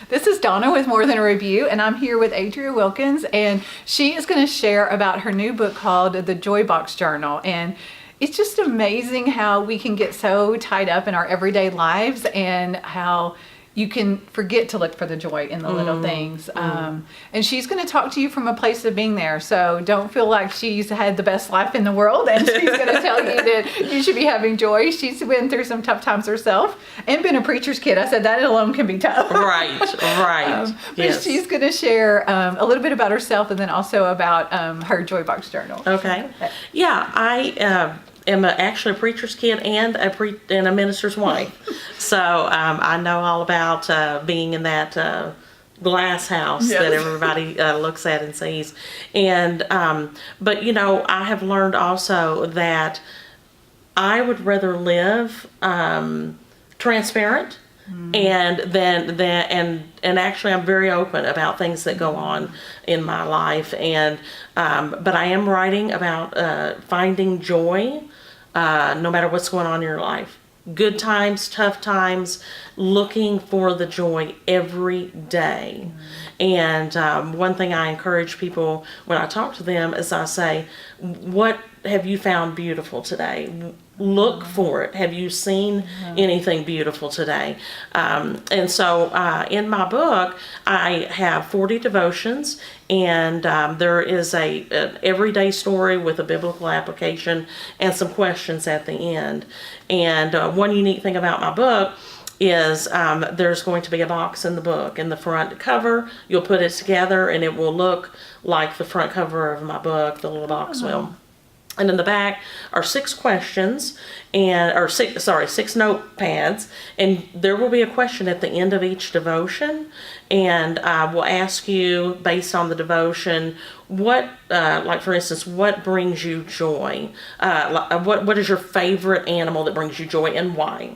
This is Donna with More Than a Review, and I'm here with Adria Wilkins, and she is going to share about her new book called The Joy Box Journal. And it's just amazing how we can get so tied up in our everyday lives and how you can forget to look for the joy in the little things. And she's going to talk to you from a place of being there. So don't feel like she's had the best life in the world and she's going to tell you that you should be having joy. She's been through some tough times herself and been a preacher's kid. I said that alone can be tough. Right. But yes. She's going to share a little bit about herself and then also about her Joy Box Journal. Okay. Yeah, I am actually a preacher's kid and a minister's wife. So I know all about being in that glass house that everybody looks at and sees. And but you know, I have learned also that I would rather live transparent and actually I'm very open about things that go on in my life. And but I am writing about finding joy no matter what's going on in your life. Good times, tough times, looking for the joy every day. And one thing I encourage people when I talk to them is I say, what have you found beautiful today? Look for it. Have you seen anything beautiful today? And so in my book, I have 40 devotions, and there is an everyday story with a biblical application and some questions at the end. And one unique thing about my book is there's going to be a box in the book. In the front cover, you'll put it together and it will look like the front cover of my book, the little box will. And in the back are 6 questions and six notepads, and there will be a question at the end of each devotion, and we'll ask you based on the devotion what, like for instance, what brings you joy? What is your favorite animal that brings you joy and why?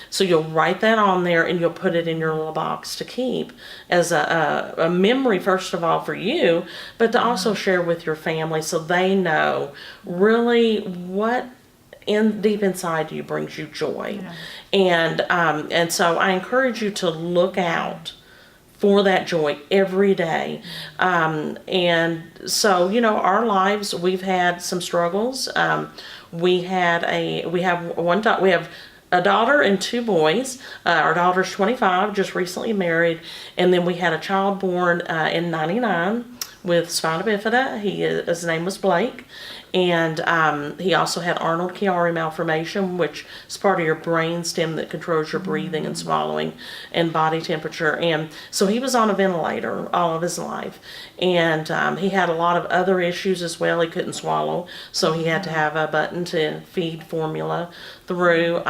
So you'll write that on there and you'll put it in your little box to keep as a memory, first of all, for you, but to also share with your family so they know really what deep inside you brings you joy. And so I encourage you to look out for that joy every day. And so, you know, our lives, we've had some struggles. We have a daughter and 2 boys. Our daughter's 25, just recently married, and then we had a child born in 99 with spina bifida. His name was Blake, and he also had Arnold-Chiari malformation, which is part of your brain stem that controls your breathing and swallowing and body temperature. And so he was on a ventilator all of his life, and he had a lot of other issues as well. He couldn't swallow, so he had to have a button to feed formula through.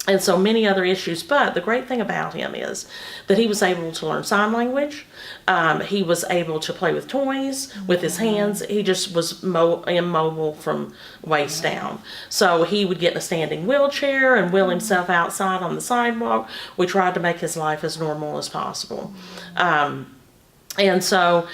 And so many other issues, but the great thing about him is that he was able to learn sign language. He was able to play with toys with his hands. He just was immobile from waist down. So he would get in a standing wheelchair and wheel himself outside on the sidewalk. We tried to make his life as normal as possible. And so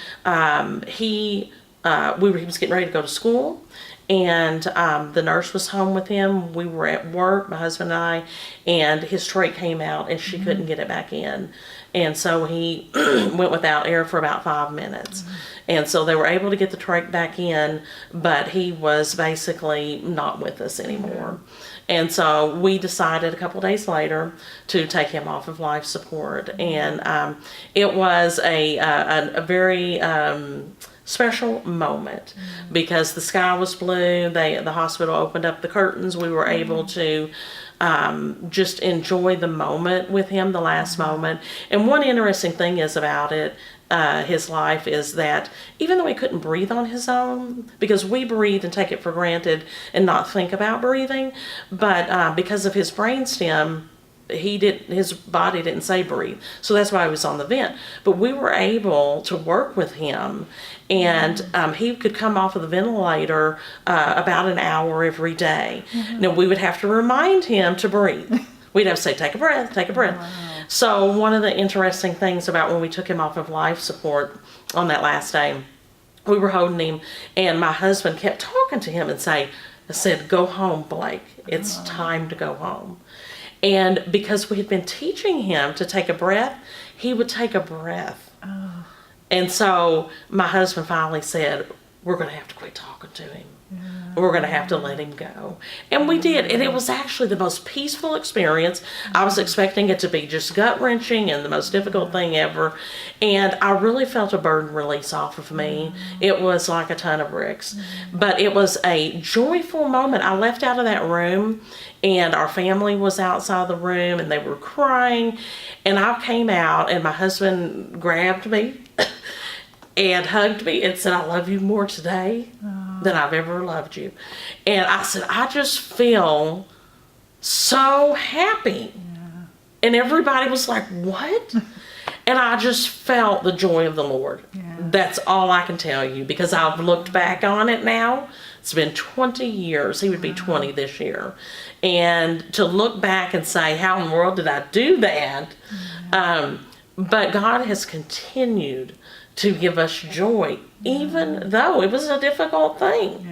he was getting ready to go to school. And the nurse was home with him. We were at work, my husband and I, and his trach came out and she couldn't get it back in. And so he went without air for about 5 minutes. And so they were able to get the trach back in, but he was basically not with us anymore. And so we decided a couple days later to take him off of life support. And it was a very special moment because the sky was blue. The hospital opened up the curtains. We were able to just enjoy the moment with him, the last moment. And one interesting thing is about it, his life, is that even though he couldn't breathe on his own, because we breathe and take it for granted and not think about breathing, but because of his brainstem, his body didn't say breathe. So that's why he was on the vent. But we were able to work with him, and he could come off of the ventilator about an hour every day. Now we would have to remind him to breathe. We'd have to say, take a breath, take a breath. Wow. So one of the interesting things about when we took him off of life support on that last day, we were holding him, and my husband kept talking to him and said, go home, Blake. It's time to go home. And because we had been teaching him to take a breath, he would take a breath. Oh. And so my husband finally said, we're going to have to quit talking to him. We're going to have to let him go. And we did. And it was actually the most peaceful experience. I was expecting it to be just gut-wrenching and the most difficult thing ever. And I really felt a burden release off of me. It was like a ton of bricks. But it was a joyful moment. I left out of that room, and our family was outside the room, and they were crying. And I came out, and my husband grabbed me and hugged me and said, I love you more today than I've ever loved you. And I said, I just feel so happy. Yeah. And everybody was like, what? And I just felt the joy of the Lord. Yeah. That's all I can tell you, because I've looked back on it now. It's been 20 years. He would be 20 this year. And to look back and say, how in the world did I do that? But God has continued to give us joy, even though it was a difficult thing.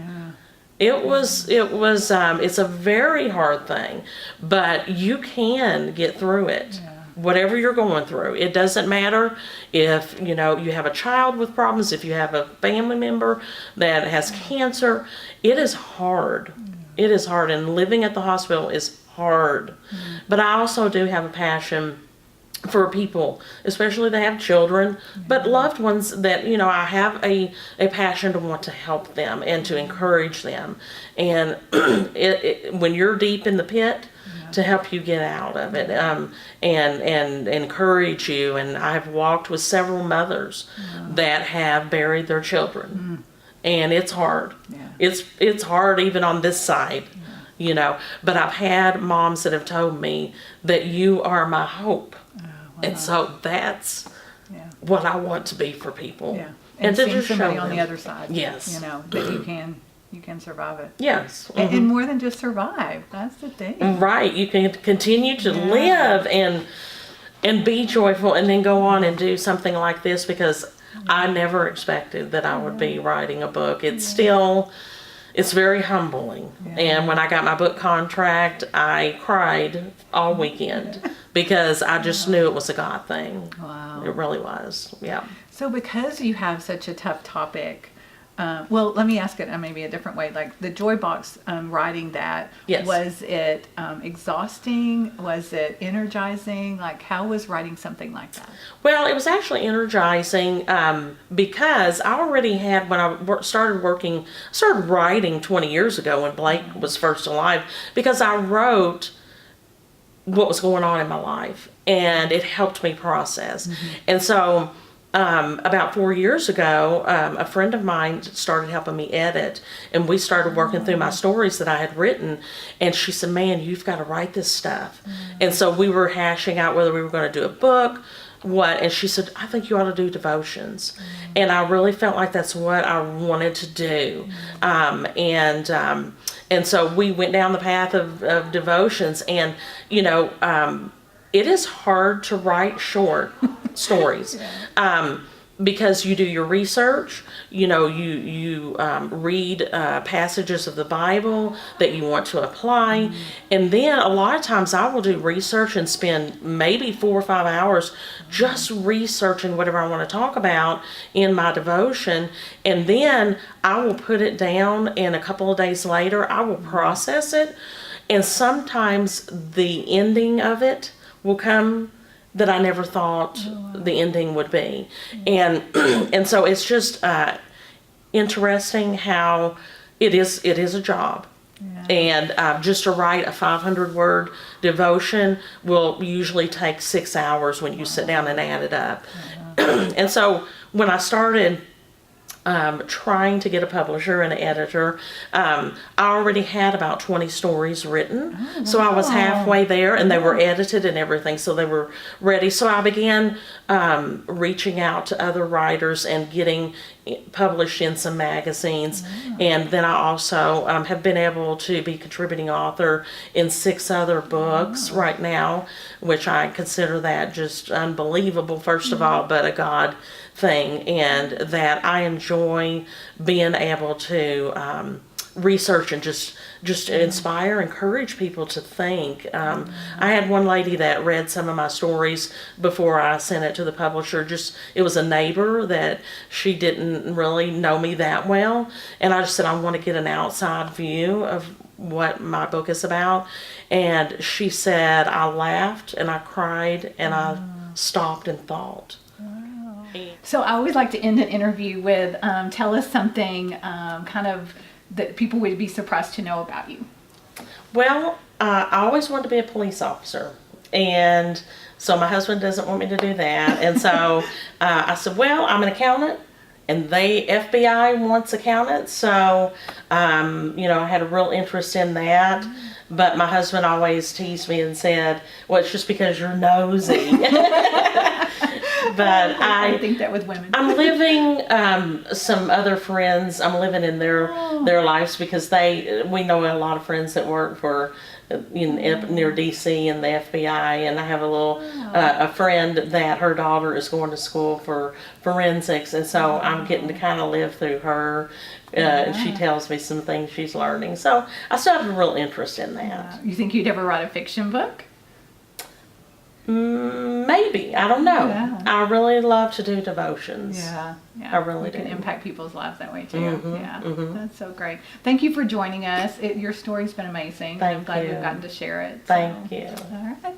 Yeah. It's a very hard thing, but you can get through it. Yeah. Whatever you're going through. It doesn't matter if, you have a child with problems, if you have a family member that has cancer. It is hard. It is hard, and living at the hospital is hard. But I also do have a passion for people, especially that have children, but loved ones that, I have a passion to want to help them and to encourage them. And when you're deep in the pit, to help you get out of it, and encourage you. And I've walked with several mothers that have buried their children, and it's hard. Yeah. It's hard even on this side, but I've had moms that have told me that you are my hope. And so that's what I want to be for people. Yeah. And to seeing just somebody show on them. the other side. Yes. That you can survive it. Yes. And more than just survive. That's the thing. Right. You can continue to live and be joyful, and then go on and do something like this, because I never expected that I would be writing a book. It's very humbling. Yeah. And when I got my book contract, I cried all weekend because I just knew it was a God thing. Wow. It really was. Yeah. So because you have such a tough topic, well, let me ask it maybe a different way. Like the Joy Box, writing that, Yes. was it exhausting? Was it energizing? Like, how was writing something like that? Well, it was actually energizing, because I already had, when I started writing 20 years ago when Blake was first alive, because I wrote what was going on in my life, and it helped me process. And so about 4 years ago, a friend of mine started helping me edit, and we started working through my stories that I had written, and she said, man, you've got to write this stuff. And so we were hashing out whether we were going to do a book, and she said, I think you ought to do devotions. And I really felt like that's what I wanted to do. And so we went down the path of devotions, and, it is hard to write short stories, because you do your research, you read passages of the Bible that you want to apply, and then a lot of times I will do research and spend maybe 4 or 5 hours just researching whatever I want to talk about in my devotion, and then I will put it down, and a couple of days later I will process it, and sometimes the ending of it will come that I never thought the ending would be. And and so it's just interesting how it is a job. And just to write a 500-word devotion will usually take 6 hours when you sit down and add it up. And so when I started trying to get a publisher and an editor, I already had about 20 stories written. So I was halfway there, and they were edited and everything, so they were ready. So I began reaching out to other writers and getting published in some magazines. And then I also have been able to be contributing author in 6 other books right now, which I consider that just unbelievable, first of all, but a God thing, and that I enjoy being able to research and just inspire, encourage people to think. I had one lady that read some of my stories before I sent it to the publisher. It was a neighbor that she didn't really know me that well, and I just said, I want to get an outside view of what my book is about. And she said, I laughed and I cried and I stopped and thought. So I always like to end an interview with tell us something kind of that people would be surprised to know about you. Well, I always wanted to be a police officer, and so my husband doesn't want me to do that. And so I said, well, I'm an accountant, and FBI wants accountants, so I had a real interest in that. But my husband always teased me and said, well, it's just because you're nosy. But I think that with women. I'm living some other friends. I'm living in their lives because we know a lot of friends that work for near DC and the FBI, and I have a friend that her daughter is going to school for forensics, and so I'm getting to kind of live through her. And she tells me some things she's learning, so I still have a real interest in that. You think you'd ever write a fiction book? Maybe, I don't know. Yeah. I really love to do devotions. Yeah. I really you can do. impact people's lives that way too. That's so great. Thank you for joining us. Your story's been amazing. I'm glad we've gotten to share it. Thank you. All right.